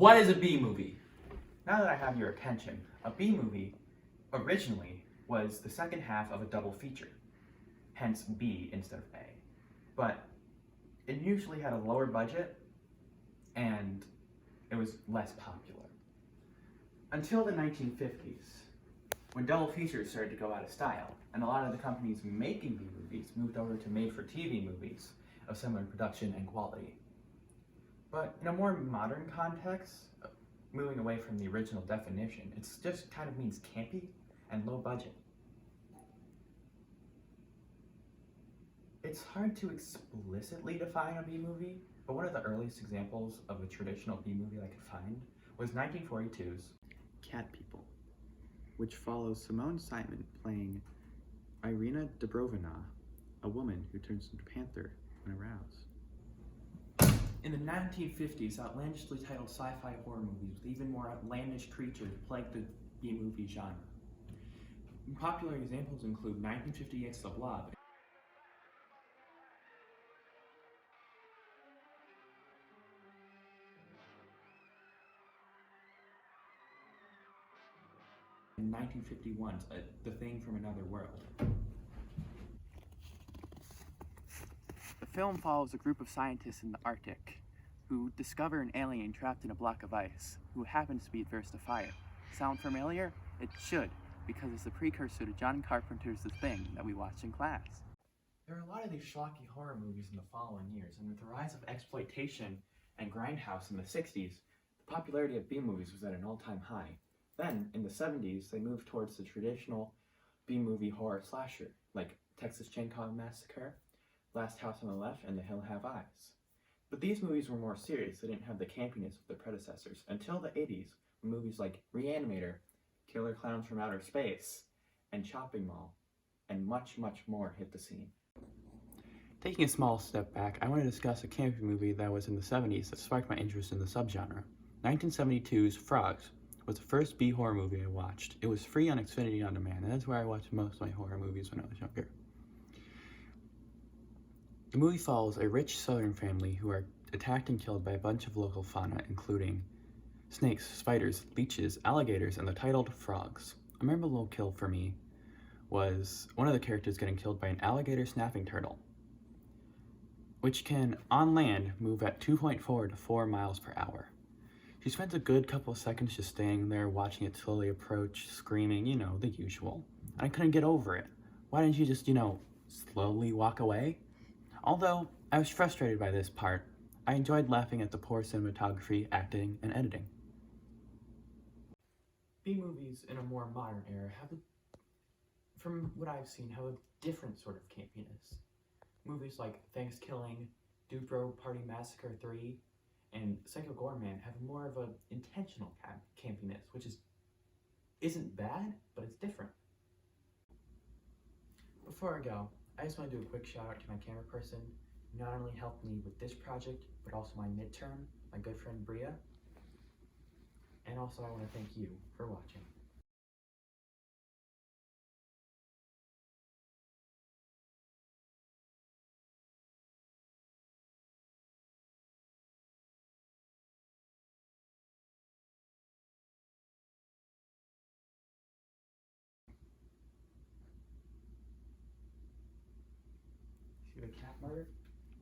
What is a B movie? Now that I have your attention, a B movie originally was the second half of a double feature, hence B instead of A. But it usually had a lower budget and it was less popular. Until the 1950s, when double features started to go out of style, and a lot of the companies making B movies moved over to made-for-TV movies of similar production and quality. But in a more modern context, moving away from the original definition, it just kind of means campy and low budget. It's hard to explicitly define a B movie, but one of the earliest examples of a traditional B movie I could find was 1942's Cat People, which follows Simone Simon playing Irina Dubrovina, a woman who turns into a panther when aroused. In the 1950s, outlandishly titled sci-fi horror movies with even more outlandish creatures plagued the B-movie genre. Popular examples include 1958's The Blob, and 1951's The Thing from Another World. The film follows a group of scientists in the Arctic who discover an alien trapped in a block of ice who happens to be adverse to fire. Sound familiar? It should, because it's the precursor to John Carpenter's The Thing that we watched in class. There are a lot of these schlocky horror movies in the following years, and with the rise of exploitation and grindhouse in the 60s, the popularity of B-movies was at an all-time high. Then, in the 70s, they moved towards the traditional B-movie horror slasher, like Texas Chainsaw Massacre, Last House on the Left, and The Hill Have Eyes. But these movies were more serious. They didn't have the campiness of the predecessors until the 80s, when movies like Reanimator, Killer Clowns from Outer Space, and Chopping Mall, and much, much more hit the scene. Taking a small step back, I want to discuss a campy movie that was in the 70s that sparked my interest in the subgenre. 1972's Frogs was the first B-horror movie I watched. It was free on Xfinity On Demand, and that's where I watched most of my horror movies when I was younger. The movie follows a rich southern family who are attacked and killed by a bunch of local fauna, including snakes, spiders, leeches, alligators, and the titled Frogs. A memorable kill for me was one of the characters getting killed by an alligator snapping turtle, which can, on land, move at 2.4 to 4 miles per hour. She spends a good couple of seconds just standing there watching it slowly approach, screaming, the usual. And I couldn't get over it. Why didn't you just, slowly walk away? Although I was frustrated by this part, I enjoyed laughing at the poor cinematography, acting, and editing. B-movies in a more modern era from what I've seen, have a different sort of campiness. Movies like Thanksgiving, Dubro Party Massacre 3, and Psycho Goreman have more of an intentional campiness, which isn't bad, but it's different. Before I go, I just want to do a quick shout out to my camera person, who not only helped me with this project, but also my midterm, my good friend Bria. And also I want to thank you for watching. See the cat murder?